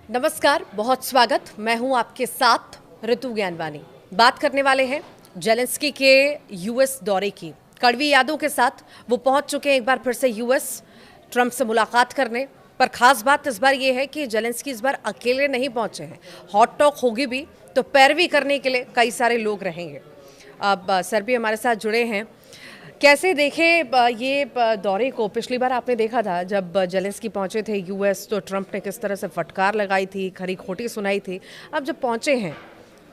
नमस्कार, बहुत स्वागत। मैं हूं आपके साथ ऋतु ज्ञानवानी। बात करने वाले हैं जेलेंस्की के यूएस दौरे की। कड़वी यादों के साथ वो पहुंच चुके हैं एक बार फिर से यूएस, ट्रंप से मुलाकात करने। पर खास बात इस बार ये है कि जेलेंस्की इस बार अकेले नहीं पहुंचे हैं। हॉट टॉक होगी भी तो पैरवी करने के लिए कई सारे लोग रहेंगे। अब सर भी हमारे साथ जुड़े हैं। कैसे देखे ये दौरे को? पिछली बार आपने देखा था जब जेलेंस्की पहुंचे थे यूएस, तो ट्रंप ने किस तरह से फटकार लगाई थी, खरी खोटी सुनाई थी। अब जब पहुंचे हैं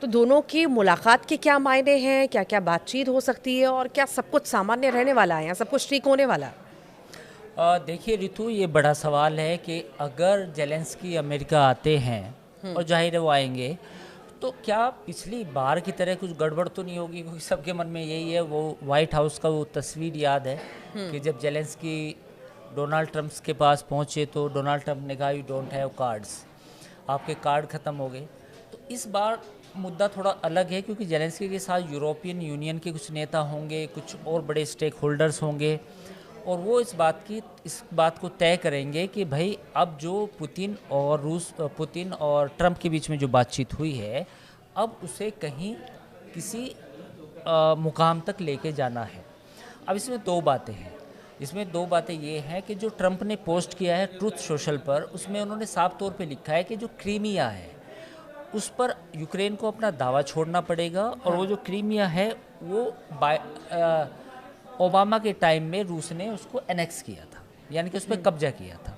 तो दोनों की मुलाकात के क्या मायने हैं, क्या क्या बातचीत हो सकती है और क्या सब कुछ सामान्य रहने वाला है या सब कुछ ठीक होने वाला है? देखिए रितु, ये बड़ा सवाल है कि अगर जेलेंस्की अमेरिका आते हैं और जाहिर है वो आएंगे, तो क्या पिछली बार की तरह कुछ गड़बड़ तो नहीं होगी? क्योंकि सबके मन में यही है। वो वाइट हाउस का वो तस्वीर याद है कि जब जेलेंस्की डोनाल्ड ट्रंप के पास पहुंचे तो डोनाल्ड ट्रंप ने कहा, यू डोंट हैव कार्ड्स, आपके कार्ड ख़त्म हो गए। तो इस बार मुद्दा थोड़ा अलग है, क्योंकि जेलेंस्की के साथ यूरोपियन यूनियन के कुछ नेता होंगे, कुछ और बड़े स्टेक होल्डर्स होंगे, और वो इस बात को तय करेंगे कि भाई अब जो पुतिन और ट्रंप के बीच में जो बातचीत हुई है, अब उसे कहीं किसी मुकाम तक लेके जाना है। अब इसमें दो बातें ये हैं कि जो ट्रंप ने पोस्ट किया है ट्रुथ सोशल पर, उसमें उन्होंने साफ तौर पे लिखा है कि जो क्रीमिया है उस पर यूक्रेन को अपना दावा छोड़ना पड़ेगा। और वो जो क्रीमिया है वो ओबामा के टाइम में रूस ने उसको एनेक्स किया था, यानी कि उस पर कब्जा किया था।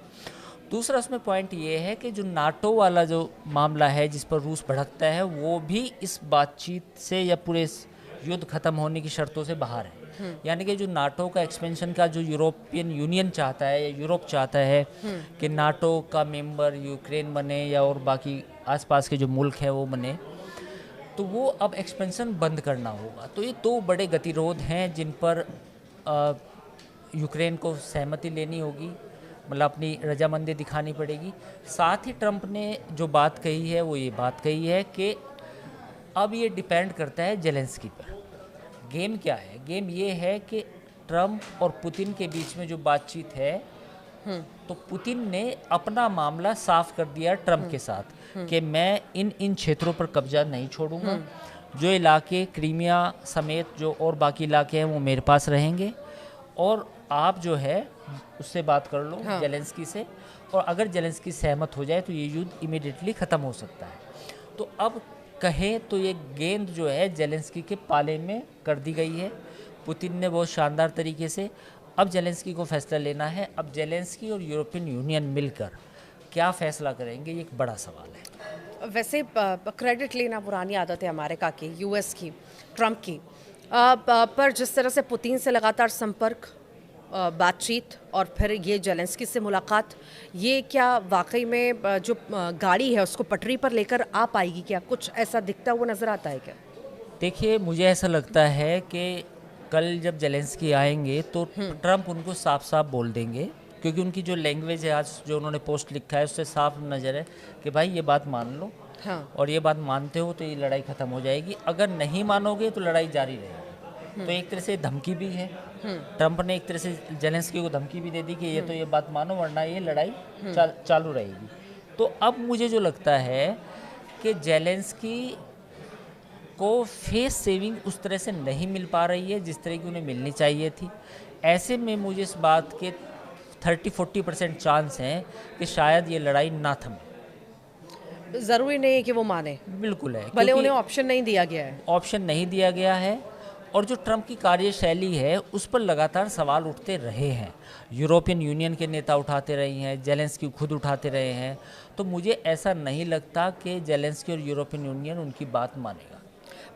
दूसरा उसमें पॉइंट ये है कि जो नाटो वाला जो मामला है जिस पर रूस भड़कता है, वो भी इस बातचीत से या पूरे इस युद्ध खत्म होने की शर्तों से बाहर है। यानी कि जो नाटो का एक्सपेंशन का जो यूरोपियन यूनियन चाहता है या यूरोप चाहता है कि नाटो का मेंबर यूक्रेन बने या और बाकी आसपास के जो मुल्क हैं वो बने, तो वो अब एक्सपेंशन बंद करना होगा। तो ये दो बड़े गतिरोध हैं जिन पर यूक्रेन को सहमति लेनी होगी, मतलब अपनी रजामंदी दिखानी पड़ेगी। साथ ही ट्रंप ने जो बात कही है वो ये बात कही है कि अब ये डिपेंड करता है जेलेंस्की पर। गेम क्या है? गेम ये है कि ट्रंप और पुतिन के बीच में जो बातचीत है, तो पुतिन ने अपना मामला साफ कर दिया ट्रंप के साथ कि मैं इन क्षेत्रों पर कब्जा नहीं छोड़ूंगा। जो इलाके क्रीमिया समेत जो और बाकी इलाके हैं वो मेरे पास रहेंगे, और आप जो है उससे बात कर लो, जेलेंस्की से, और अगर जेलेंस्की सहमत हो जाए तो ये युद्ध इमीडिएटली ख़त्म हो सकता है। तो अब कहें तो ये गेंद जो है जेलेंस्की के पाले में कर दी गई है पुतिन ने बहुत शानदार तरीके से। अब जेलेंस्की को फैसला लेना है। अब जेलेंस्की और यूरोपियन यूनियन मिलकर क्या फैसला करेंगे, ये एक बड़ा सवाल है। वैसे क्रेडिट लेना पुरानी आदत है अमेरिका की, यूएस की, ट्रंप की। पर जिस तरह से पुतिन से लगातार संपर्क, बातचीत और फिर ये जेलेंस्की से मुलाकात, ये क्या वाकई में जो गाड़ी है उसको पटरी पर लेकर आ पाएगी? क्या कुछ ऐसा दिखता हुआ नज़र आता है क्या? देखिए, मुझे ऐसा लगता है कि कल जब जेलेंस्की आएंगे तो ट्रंप उनको साफ साफ बोल देंगे, क्योंकि उनकी जो लैंग्वेज है, आज जो उन्होंने पोस्ट लिखा है उससे साफ नज़र है कि भाई ये बात मान लो। हाँ। और ये बात मानते हो तो ये लड़ाई ख़त्म हो जाएगी, अगर नहीं मानोगे तो लड़ाई जारी रहेगी। तो एक तरह से धमकी भी है। ट्रंप ने एक तरह से जेलेंस्की को धमकी भी दे दी कि ये तो ये बात मानो वरना ये लड़ाई चालू रहेगी। तो अब मुझे जो लगता है कि जेलेंस्की को फेस सेविंग उस तरह से नहीं मिल पा रही है जिस तरह की उन्हें मिलनी चाहिए थी। ऐसे में मुझे इस बात के 30-40% चांस हैं कि शायद ये लड़ाई ना थमे। ज़रूरी नहीं है कि वो माने, बिल्कुल है, भले क्योंकि उन्हें ऑप्शन नहीं दिया गया है। ऑप्शन नहीं दिया गया है। और जो ट्रंप की कार्यशैली है उस पर लगातार सवाल उठते रहे हैं। यूरोपियन यूनियन के नेता उठाते रहे हैं, जेलेंस्की खुद उठाते रहे हैं। तो मुझे ऐसा नहीं लगता कि जेलेंस्की और यूरोपियन यूनियन उनकी बात मानेगा।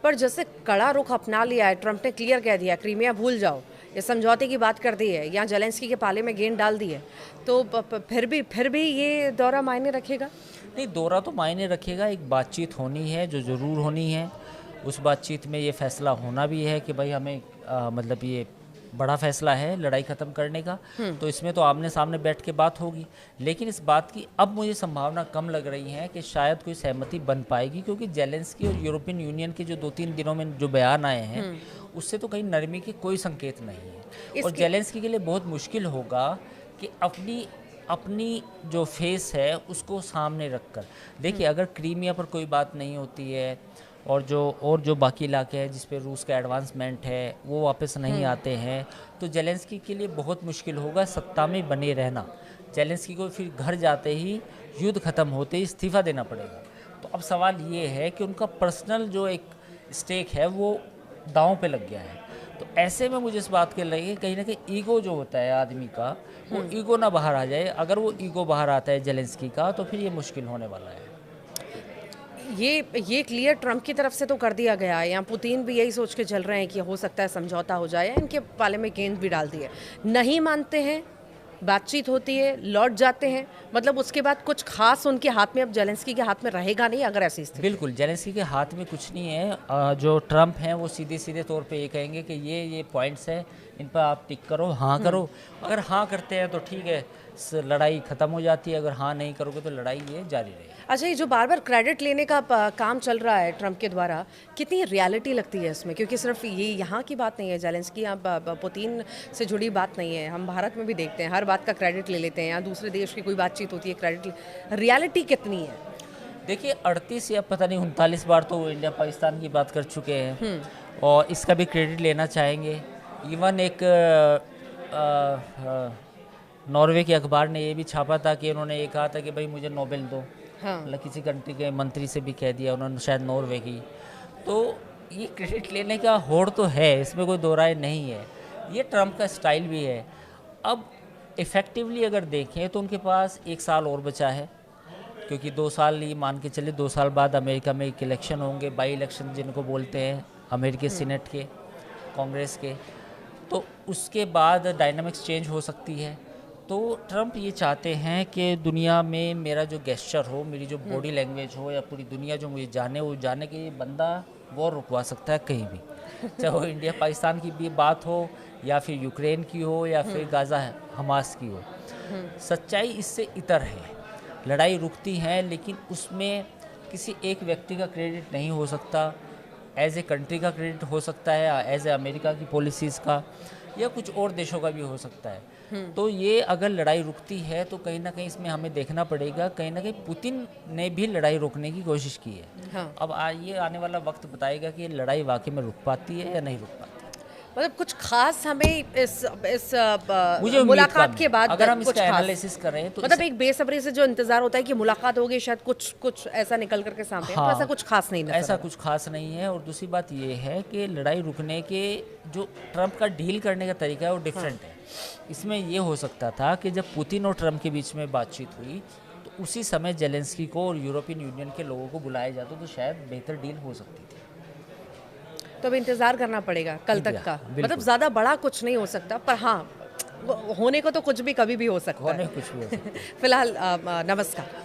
पर जैसे कड़ा रुख अपना लिया है, ट्रंप ने क्लियर कह दिया क्रीमिया भूल जाओ, ये समझौते की बात कर दी है, यहाँ जेलेंस्की के पाले में गेंद डाल दी है, तो फिर भी ये दौरा मायने रखेगा? नहीं, दौरा तो मायने रखेगा। एक बातचीत होनी है जो ज़रूर होनी है। उस बातचीत में ये फैसला होना भी है कि भाई हमें मतलब ये बड़ा फैसला है लड़ाई ख़त्म करने का, तो इसमें तो आमने सामने बैठ के बात होगी। लेकिन इस बात की अब मुझे संभावना कम लग रही है कि शायद कोई सहमति बन पाएगी, क्योंकि जेलेंस्की और यूरोपियन यूनियन के जो 2-3 दिनों में जो बयान आए हैं उससे तो कहीं नरमी के कोई संकेत नहीं है। और जेलेंस्की के लिए बहुत मुश्किल होगा कि अपनी अपनी जो फेस है उसको सामने रखकर देखिए, अगर क्रीमिया पर कोई बात नहीं होती है और जो बाकी इलाके हैं जिस पे रूस का एडवांसमेंट है वो वापस नहीं आते हैं, तो जेलेंस्की के लिए बहुत मुश्किल होगा सत्ता में बने रहना। जेलेंस्की को फिर घर जाते ही, युद्ध खत्म होते ही इस्तीफा देना पड़ेगा। तो अब सवाल ये है कि उनका पर्सनल जो एक स्टेक है वो दांव पे लग गया है। तो ऐसे में मुझे इस बात के लगे कहीं ना कहीं ईगो जो होता है आदमी का, वो ईगो ना बाहर आ जाए। अगर वो ईगो बाहर आता है जेलेंस्की का, तो फिर ये मुश्किल होने वाला है। ये क्लियर ट्रम्प की तरफ से तो कर दिया गया है। यहाँ पुतिन भी यही सोच के चल रहे हैं कि हो सकता है समझौता हो जाए। इनके पाले में गेंद भी डाल दी है, नहीं मानते हैं, बातचीत होती है, लौट जाते हैं। मतलब उसके बाद कुछ खास उनके हाथ में, अब जेलेंस्की के हाथ में रहेगा नहीं अगर ऐसी स्थिति। बिल्कुल, जेलेंस्की के हाथ में कुछ नहीं है। जो ट्रम्प हैं वो सीधे सीधे तौर पे ये कहेंगे कि ये पॉइंट्स हैं, इन पर आप टिक करो, हाँ करो। अगर हाँ करते हैं तो ठीक है, लड़ाई ख़त्म हो जाती है। अगर हाँ नहीं करोगे तो लड़ाई ये जारी रहेगी। अच्छा, ये जो बार बार क्रेडिट लेने का काम चल रहा है ट्रम्प के द्वारा, कितनी रियलिटी लगती है इसमें? क्योंकि सिर्फ ये यहाँ की बात नहीं है, जेलेंस्की यहाँ पुतिन से जुड़ी बात नहीं है। हम भारत में भी देखते हैं, हर बात का क्रेडिट ले लेते हैं। यहाँ दूसरे देश की कोई बातचीत होती है, क्रेडिट, रियलिटी कितनी है? देखिए, 38 या पता नहीं 39 बार तो वो इंडिया पाकिस्तान की बात कर चुके हैं और इसका भी क्रेडिट लेना चाहेंगे। इवन एक नॉर्वे के अखबार ने ये भी छापा था कि उन्होंने ये कहा था कि भाई मुझे नोबेल दो। हाँ। मतलब किसी कंट्री के मंत्री से भी कह दिया उन्होंने, शायद नॉर्वे की। तो ये क्रेडिट लेने का होड़ तो है, इसमें कोई दो राय नहीं है। ये ट्रम्प का स्टाइल भी है। अब इफ़ेक्टिवली अगर देखें तो उनके पास 1 साल और बचा है, क्योंकि 2 साल ये मान के चले, 2 साल बाद अमेरिका में एक इलेक्शन होंगे, बाई इलेक्शन जिनको बोलते हैं, अमेरिकी सीनेट के, कांग्रेस के। तो उसके बाद डायनामिक्स चेंज हो सकती है। तो ट्रम्प ये चाहते हैं कि दुनिया में मेरा जो गेस्चर हो, मेरी जो बॉडी लैंग्वेज हो, या पूरी दुनिया जो मुझे जाने, वो जाने के बंदा वॉर रुकवा सकता है कहीं भी, चाहे वो इंडिया पाकिस्तान की भी बात हो, या फिर यूक्रेन की हो, या फिर गाज़ा हमास की हो। सच्चाई इससे इतर है, लड़ाई रुकती है, लेकिन उसमें किसी एक व्यक्ति का क्रेडिट नहीं हो सकता। एज ए कंट्री का क्रेडिट हो सकता है, एज ए अमेरिका की पॉलिसीज़ का, या कुछ और देशों का भी हो सकता है। तो ये अगर लड़ाई रुकती है तो कहीं ना कहीं इसमें हमें देखना पड़ेगा, कहीं ना कहीं पुतिन ने भी लड़ाई रोकने की कोशिश की है। हाँ। अब ये आने वाला वक्त बताएगा कि ये लड़ाई वाकई में रुक पाती है या नहीं रुक पाती। मतलब कुछ खास हमें इस मुझे मुलाकात के बाद अगर हम कुछ इसका खास, एनालिसिस करें तो मतलब एक बेसब्री से जो इंतजार होता है कि मुलाकात होगी, शायद कुछ ऐसा निकल करके सामने आए, तो ऐसा कुछ खास नहीं नजर ऐसा आ रहा। कुछ खास नहीं है। और दूसरी बात ये है कि लड़ाई रुकने के जो ट्रम्प का डील करने का तरीका है वो डिफरेंट है। इसमें ये हो सकता था कि जब पुतिन और ट्रम्प के बीच में बातचीत हुई तो उसी समय जेलेंस्की को और यूरोपियन यूनियन के लोगों को बुलाया जाता तो शायद बेहतर डील हो सकती थी। तो अब इंतजार करना पड़ेगा कल तक का। मतलब ज्यादा बड़ा कुछ नहीं हो सकता, पर हाँ, होने को तो कुछ भी कभी भी हो सकता है। होने कुछ भी हो सकता है। फिलहाल नमस्कार।